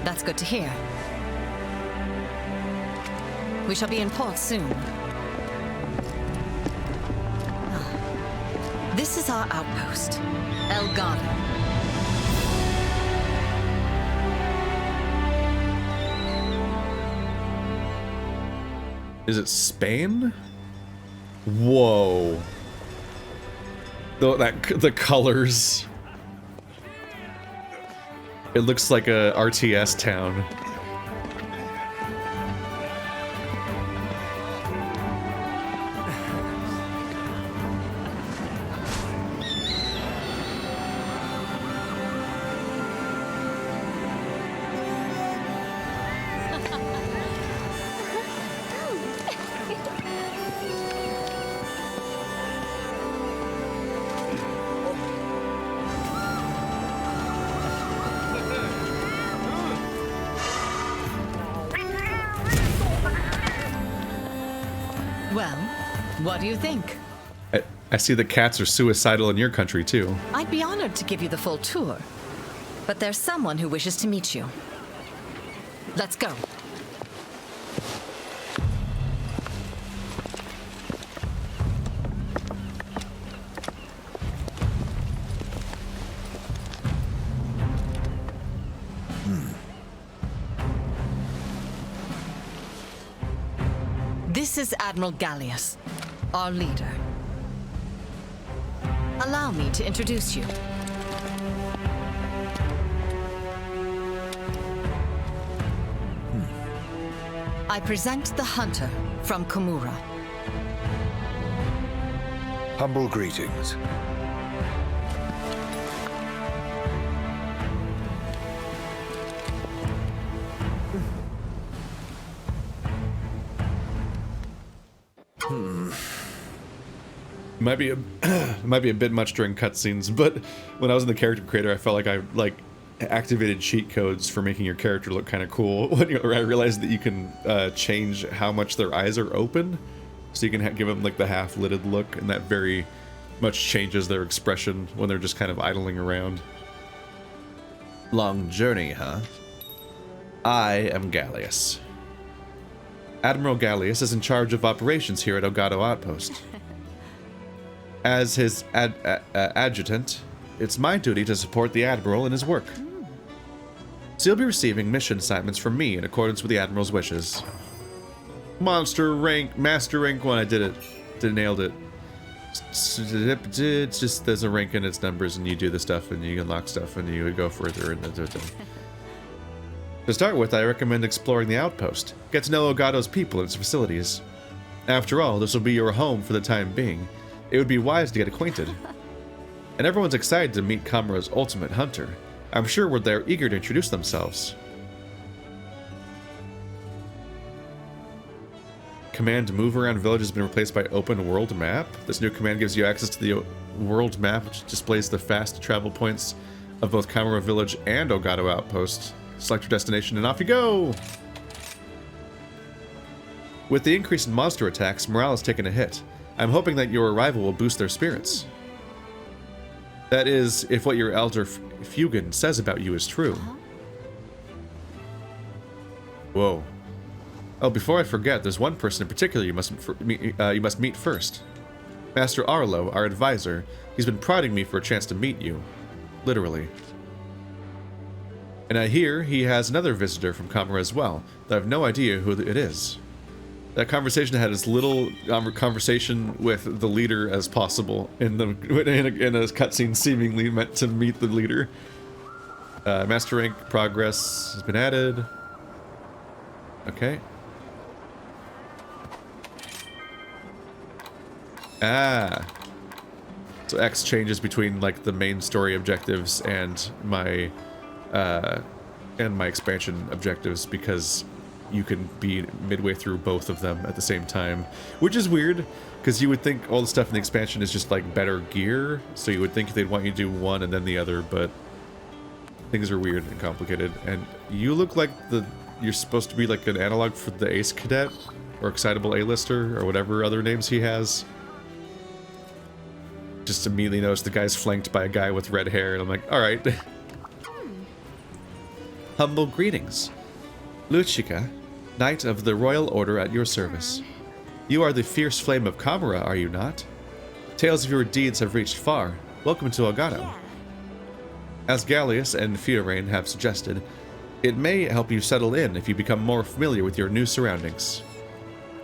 That's good to hear. We shall be in port soon. This is our outpost, Elgado. Is it Spain? Whoa. The colors. It looks like a RTS town. Well, what do you think? I see the cats are suicidal in your country, too. I'd be honored to give you the full tour, but there's someone who wishes to meet you. Let's go. This is Admiral Gallius, our leader. Allow me to introduce you. I present the hunter from Kamura. Humble greetings. Might be a bit much during cutscenes, but when I was in the character creator, I felt like I activated cheat codes for making your character look kind of cool. When I realized that you can change how much their eyes are open, so you can give them like the half-lidded look, and that very much changes their expression when they're just kind of idling around. Long journey, huh? I am Gallius. Admiral Gallius is in charge of operations here at Elgado Outpost. As his adjutant, it's my duty to support the Admiral in his work. So you'll be receiving mission assignments from me in accordance with the Admiral's wishes. Master rank 1, I did it. Nailed it. It's just, there's a rank in its numbers and you do the stuff and you unlock stuff and you go further and To start with, I recommend exploring the outpost. Get to know Elgado's people and its facilities. After all, this will be your home for the time being. It would be wise to get acquainted. And everyone's excited to meet Kamura's ultimate hunter. I'm sure they're eager to introduce themselves. Command move around village has been replaced by open world map. This new command gives you access to the world map, which displays the fast travel points of both Kamura village and Elgado Outpost. Select your destination and off you go! With the increase in monster attacks, morale has taken a hit. I'm hoping that your arrival will boost their spirits. That is, if what your elder Fugan says about you is true. Whoa. Oh, before I forget, there's one person in particular you must meet first. Master Arlo, our advisor. He's been prodding me for a chance to meet you. Literally. And I hear he has another visitor from Kamura as well, though I have no idea who it is. That conversation had as little conversation with the leader as possible in a cutscene seemingly meant to meet the leader. Master rank progress has been added. Okay. So X changes between like the main story objectives and my expansion objectives because you can be midway through both of them at the same time, which is weird because you would think all the stuff in the expansion is just like better gear, so you would think they'd want you to do one and then the other, but things are weird and complicated. And you look like you're supposed to be like an analog for the Ace Cadet or Excitable A-lister or whatever other names he has. Just immediately noticed the guy's flanked by a guy with red hair, and I'm like, all right. Humble greetings. Luchika, Knight of the Royal Order at your service. You are the fierce Flame of Kamura, are you not? Tales of your deeds have reached far. Welcome to Elgato. As Gallius and Fiorain have suggested, it may help you settle in if you become more familiar with your new surroundings.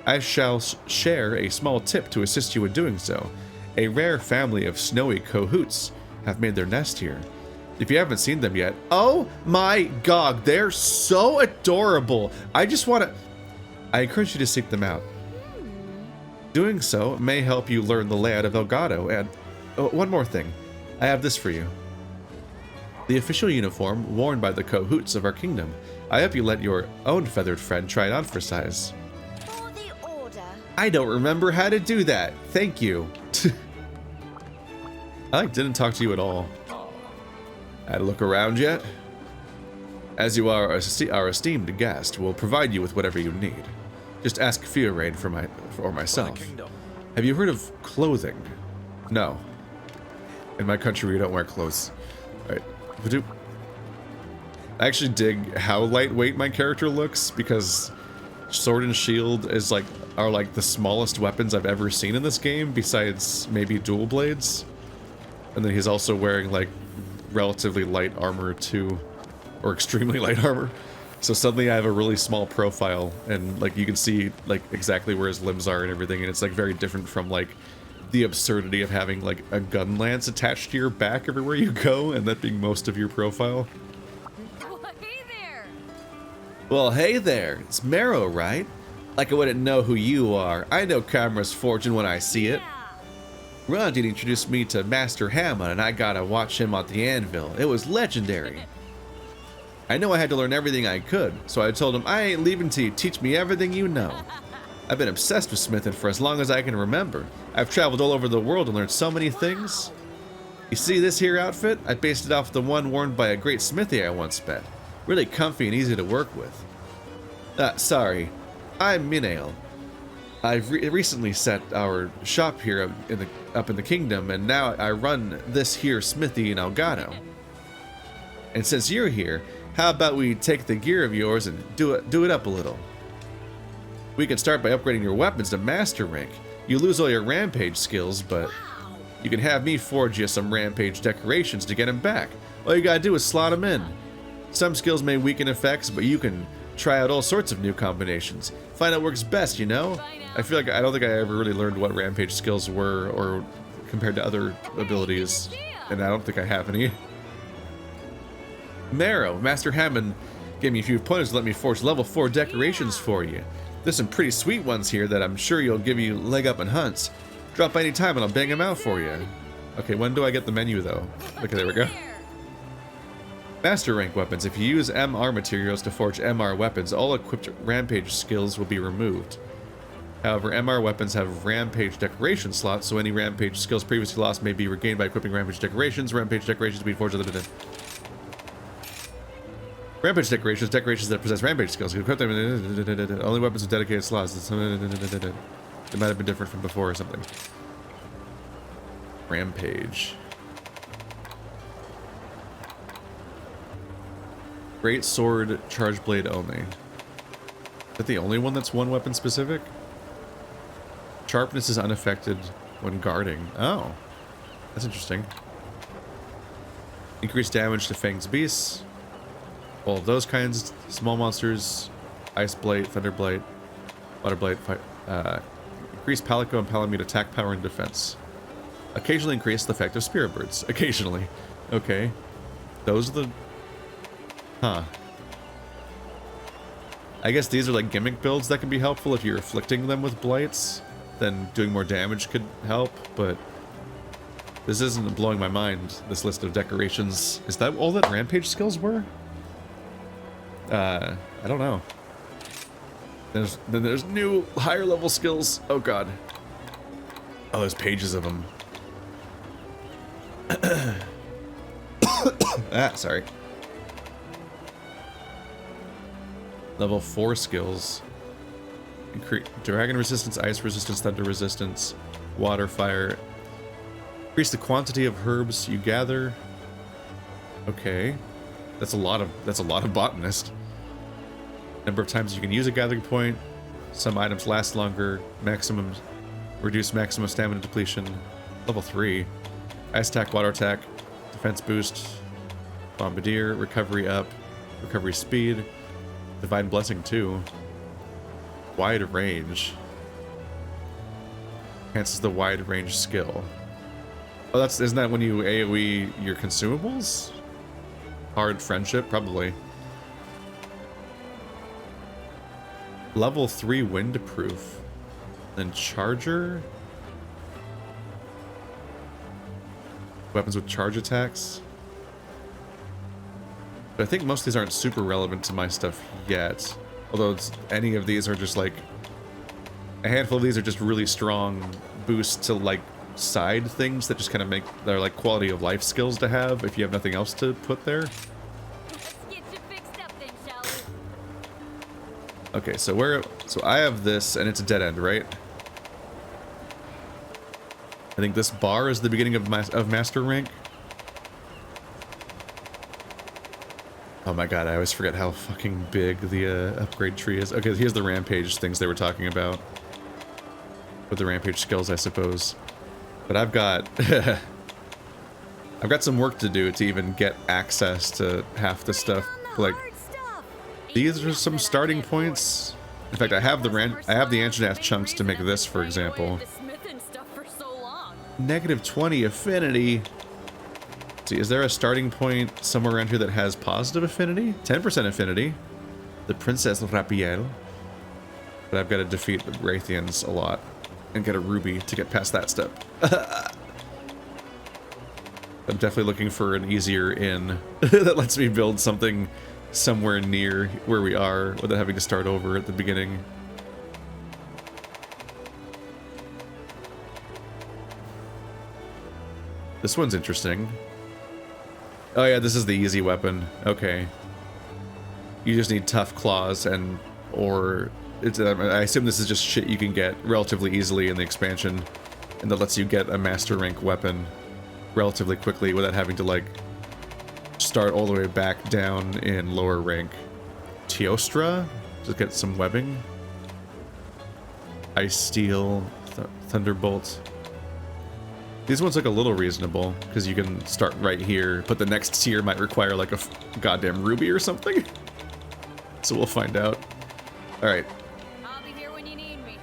I shall share a small tip to assist you in doing so. A rare family of snowy cahoots have made their nest here. If you haven't seen them yet, oh my god, they're so adorable. I encourage you to seek them out. Doing so may help you learn the layout of Elgato, and one more thing, I have this for you. The official uniform worn by the cahoots of our kingdom. I hope you let your own feathered friend try it on for size. For the order. I don't remember how to do that. Thank you. I didn't talk to you at all. Had a look around yet? As you are our esteemed guest, we'll provide you with whatever you need. Just ask Fiorain for myself. Have you heard of clothing? No. In my country, we don't wear clothes. All right. Ba-doop. I actually dig how lightweight my character looks because sword and shield are like the smallest weapons I've ever seen in this game, besides maybe dual blades. And then he's also wearing like relatively light armor too, or extremely light armor. So suddenly I have a really small profile, and like you can see like exactly where his limbs are and everything, and it's like very different from like the absurdity of having like a gun lance attached to your back everywhere you go, and that being most of your profile. Hey there! Well, hey there, it's Marrow, right? Like I wouldn't know who you are. I know Kamura's fortune when I see it. Rondine introduced me to Master Hamon, and I gotta watch him on the anvil. It was legendary. I know I had to learn everything I could, so I told him I ain't leaving till you teach me everything you know. I've been obsessed with smithing for as long as I can remember. I've traveled all over the world and learned so many things. You see this here outfit? I based it off the one worn by a great smithy I once met. Really comfy and easy to work with. Sorry. I'm Minael. I've recently set our shop here up in the kingdom, and now I run this here smithy in Elgato. And since you're here, how about we take the gear of yours and do it up a little? We can start by upgrading your weapons to master rank. You lose all your rampage skills, but you can have me forge you some rampage decorations to get them back. All you gotta do is slot them in. Some skills may weaken effects, but you can try out all sorts of new combinations. Find out what works best, you know? I feel like I don't think I ever really learned what rampage skills were, or compared to other abilities, and I don't think I have any. Marrow, Master Hamon gave me a few pointers to let me forge level 4 decorations for you. There's some pretty sweet ones here that I'm sure you'll give you leg up in hunts. Drop by any time and I'll bang them out for you. Okay, when do I get the menu though? Okay, there we go. Master rank weapons. If you use MR materials to forge MR weapons, all equipped rampage skills will be removed. However, MR weapons have rampage decoration slots, so any rampage skills previously lost may be regained by equipping rampage decorations. Rampage decorations to be forged. Rampage decorations that possess rampage skills. You equip them. Only weapons with dedicated slots. It might have been different from before or something. Rampage. Great sword, charge blade only. Is that the only one that's one weapon specific? Sharpness is unaffected when guarding. Oh, that's interesting. Increased damage to Fang's beasts. All of those kinds, small monsters, Ice Blight, Thunder Blight, Water Blight, increase Palico and Palamute attack power and defense. Occasionally increase the effect of Spirit Birds. Occasionally. Okay. Those are the... Huh. I guess these are like gimmick builds that can be helpful if you're afflicting them with blights. Then doing more damage could help, but... This isn't blowing my mind, this list of decorations. Is that all that rampage skills were? I don't know. Then there's new higher level skills. Oh god. Oh, there's pages of them. Sorry. Level 4 skills. Dragon resistance, ice resistance, thunder resistance, water, fire. Increase the quantity of herbs you gather. Okay. That's a lot of botanist. Number of times you can use a gathering point. Some items last longer. Reduce maximum stamina depletion. Level 3. Ice attack, water attack, defense boost, bombardier, recovery up, recovery speed, divine blessing 2. Wide range. Enhances the wide range skill. Oh, isn't that when you AoE your consumables? Hard friendship, probably. Level 3 windproof. Then charger. Weapons with charge attacks. But I think most of these aren't super relevant to my stuff yet. Although any of these are just like... A handful of these are just really strong boosts to like side things that just kind of make... They're like quality of life skills to have if you have nothing else to put there. Let's get you fixed up then, shall we? Okay, so I have this and it's a dead end, right? I think this bar is the beginning of master rank. Oh my god, I always forget how fucking big the upgrade tree is. Okay, here's the rampage things they were talking about. With the rampage skills, I suppose. But I've got... I've got some work to do to even get access to half the stuff. Like, these are some starting points. In fact, I have the Anjanath chunks to make this, for example. -20 affinity. See, is there a starting point somewhere around here that has positive affinity? 10% affinity. The Princess Rapiel. But I've got to defeat the Raytheons a lot and get a ruby to get past that step. I'm definitely looking for an easier inn that lets me build something somewhere near where we are without having to start over at the beginning. This one's interesting. Oh yeah, this is the easy weapon. Okay. You just need tough claws and, or, it's, I assume this is just shit you can get relatively easily in the expansion, and that lets you get a master rank weapon relatively quickly without having to, like, start all the way back down in lower rank. Teostra? Just get some webbing. Ice Steel, Thunderbolt. These ones look a little reasonable, because you can start right here, but the next tier might require, like, a goddamn ruby or something. So we'll find out. Alright. I'll be here when you need me.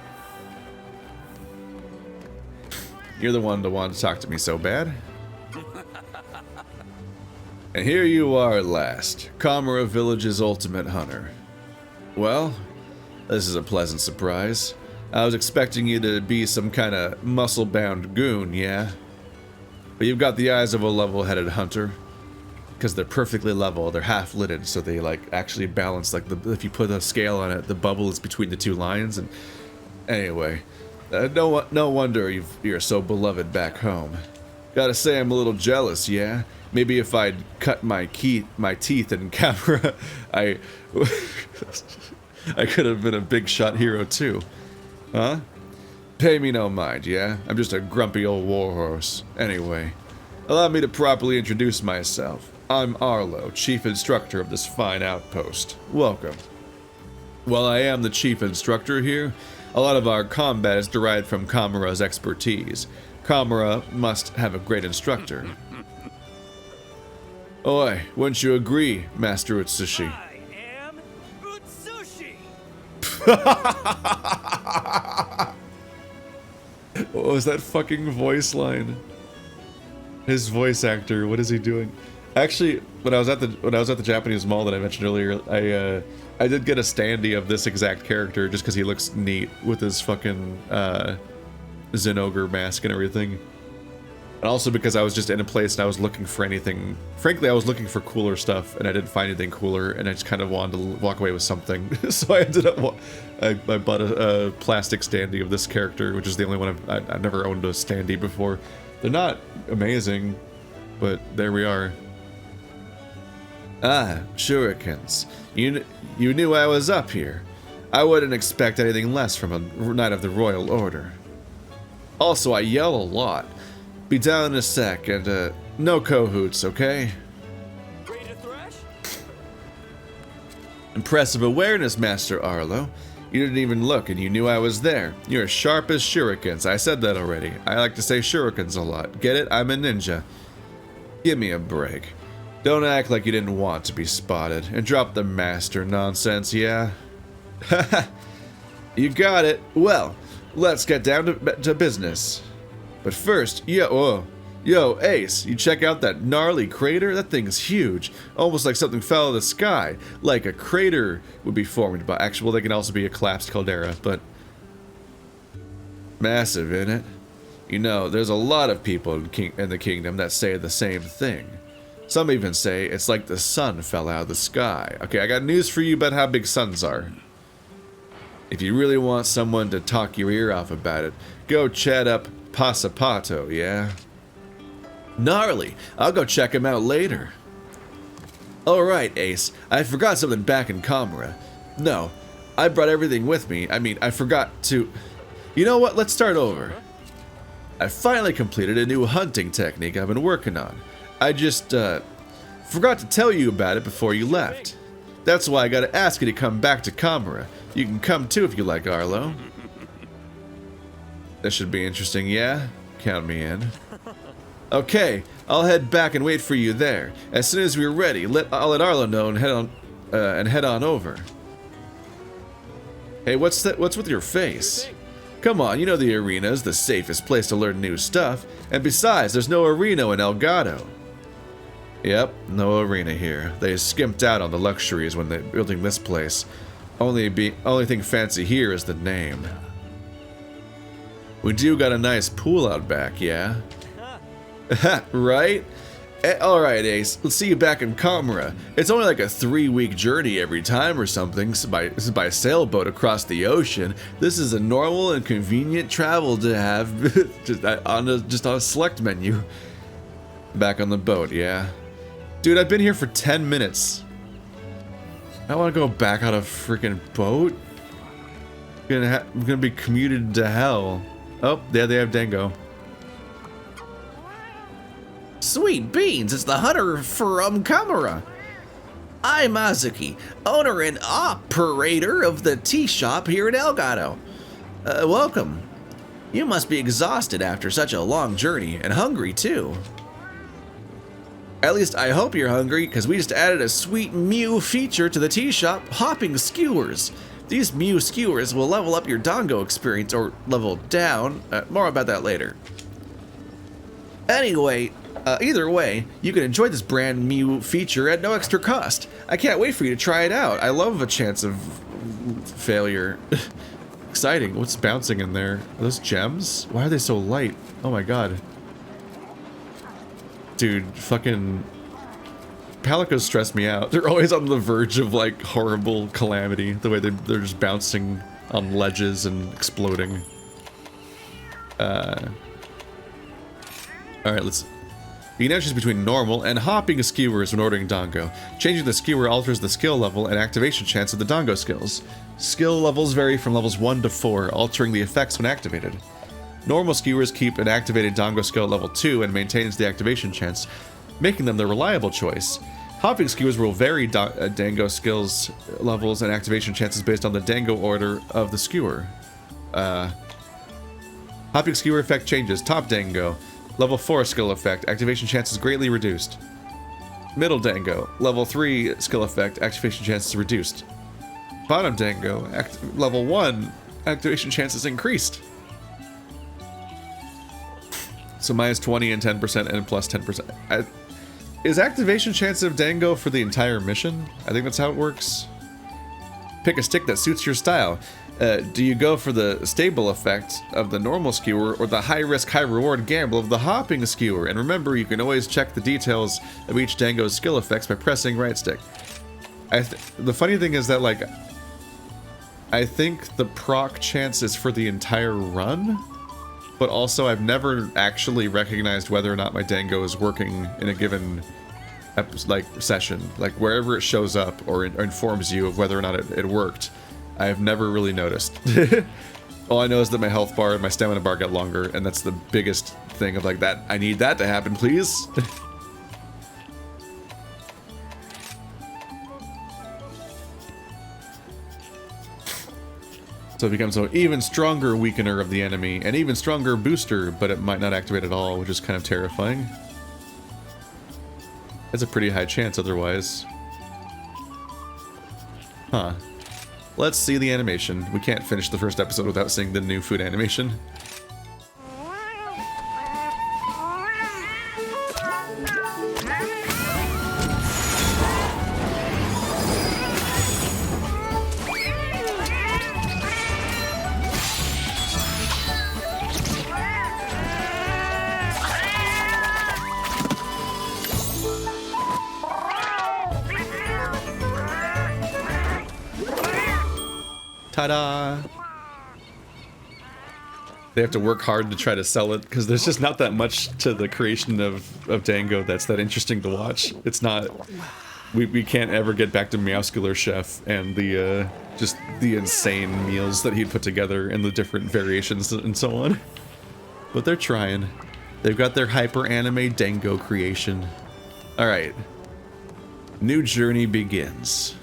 You're the one to want to talk to me so bad. And here you are at last, Kamura Village's ultimate hunter. Well, this is a pleasant surprise. I was expecting you to be some kind of muscle-bound goon, yeah? But you've got the eyes of a level-headed hunter. Because they're perfectly level, they're half-lidded, so they, like, actually balance, like, if you put a scale on it, the bubble is between the two lines, and... Anyway, no wonder you're so beloved back home. Gotta say I'm a little jealous, yeah? Maybe if I'd cut my teeth in Kamura, I could have been a big shot hero too. Huh? Pay me no mind, yeah? I'm just a grumpy old warhorse. Anyway, allow me to properly introduce myself. I'm Arlo, chief instructor of this fine outpost. Welcome. While I am the chief instructor here, a lot of our combat is derived from Kamura's expertise. Kamura must have a great instructor. Oi, wouldn't you agree, Master Utsushi? I am Utsushi. What was that fucking voice line? His voice actor, what is he doing? Actually, when I was at the Japanese mall that I mentioned earlier, I did get a standee of this exact character just because he looks neat with his fucking Zenogre mask and everything. And also because I was just in a place and I was looking for anything. Frankly, I was looking for cooler stuff and I didn't find anything cooler and I just kind of wanted to walk away with something. So I ended up, I bought a plastic standee of this character, which is the only one I've never owned a standee before. They're not amazing, but there we are. Ah, shurikens. You knew I was up here. I wouldn't expect anything less from a Knight of the Royal Order. Also, I yell a lot. Be down in a sec, and no cahoots, okay? Ready to thrash? Impressive awareness, Master Arlo. You didn't even look, and you knew I was there. You're as sharp as shurikens. I said that already. I like to say shurikens a lot. Get it? I'm a ninja. Give me a break. Don't act like you didn't want to be spotted, and drop the master nonsense, yeah? Haha. You got it. Well, let's get down to business. But first, yo, Ace, you check out that gnarly crater? That thing's huge. Almost like something fell out of the sky. Like a crater would be formed by... Actually, they can also be a collapsed caldera, but... Massive, innit? You know, there's a lot of people in the kingdom that say the same thing. Some even say it's like the sun fell out of the sky. Okay, I got news for you about how big suns are. If you really want someone to talk your ear off about it, go chat up Passapato, yeah? Gnarly! I'll go check him out later. Alright, Ace, I forgot something back in Kamura. No, I brought everything with me. I mean, I forgot to... You know what? Let's start over. I finally completed a new hunting technique I've been working on. I just, forgot to tell you about it before you left. That's why I gotta ask you to come back to Kamura. You can come too if you like, Arlo. That should be interesting, yeah? Count me in. Okay, I'll head back and wait for you there. As soon as we're ready, I'll let Arlo know and head on over. Hey, what's with your face? Come on, you know the arena's the safest place to learn new stuff. And besides, there's no arena in Elgato. Yep, no arena here. They skimped out on the luxuries when they're building this place. Only thing fancy here is the name. We do got a nice pool out back, yeah? Right? Alright, Ace, let's see you back in Kamura. It's only like a 3-week journey every time or something by sailboat across the ocean. This is a normal and convenient travel to have just on a select menu. Back on the boat, yeah? Dude, I've been here for 10 minutes. I want to go back on a freaking boat? I'm gonna be commuted to hell. Oh, there they have Dango. Sweet beans, it's the hunter from Kamura. I'm Azuki, owner and operator of the tea shop here in Elgato. Welcome. You must be exhausted after such a long journey, and hungry too. At least I hope you're hungry, because we just added a sweet Mew feature to the tea shop, hopping skewers. These Mew skewers will level up your Dango experience, or level down. More about that later. Anyway, either way, you can enjoy this brand new feature at no extra cost. I can't wait for you to try it out. I love a chance of failure. Exciting. What's bouncing in there? Are those gems? Why are they so light? Oh my god. Dude, fucking Palicos stress me out. They're always on the verge of like horrible calamity. The way they're just bouncing on ledges and exploding. Alright, let's... You can now choose between normal and hopping skewers when ordering Dango. Changing the skewer alters the skill level and activation chance of the Dango skills. Skill levels vary from levels 1 to 4, altering the effects when activated. Normal skewers keep an activated Dango skill at level 2 and maintains the activation chance, making them the reliable choice. Hopping skewers will vary Dango skills levels and activation chances based on the Dango order of the skewer. Hopping skewer effect changes. Top Dango. Level 4 skill effect. Activation chance is greatly reduced. Middle Dango. Level 3 skill effect. Activation chance is reduced. Bottom Dango. Level 1. Activation chance is increased. So minus 20 and 10% and plus 10%. Is activation chance of Dango for the entire mission? I think that's how it works. Pick a stick that suits your style. Do you go for the stable effect of the normal skewer or the high risk, high reward gamble of the hopping skewer? And remember, you can always check the details of each Dango's skill effects by pressing right stick. The funny thing is that, like, I think the proc chance is for the entire run, but also I've never actually recognized whether or not my Dango is working in a given session. Like, wherever it shows up or informs you of whether or not it worked, I have never really noticed. All I know is that my health bar and my stamina bar get longer, and that's the biggest thing of like that. I need that to happen, please. So it becomes an even stronger weakener of the enemy, an even stronger booster, but it might not activate at all, which is kind of terrifying. That's a pretty high chance otherwise. Huh. Let's see the animation. We can't finish the first episode without seeing the new food animation. Ta-da! They have to work hard to try to sell it, because there's just not that much to the creation of Dango that's that interesting to watch. It's not... We can't ever get back to Meowscular Chef and the, just the insane meals that he'd put together and the different variations and so on. but they're trying. They've got their hyper anime Dango creation. Alright. New journey begins.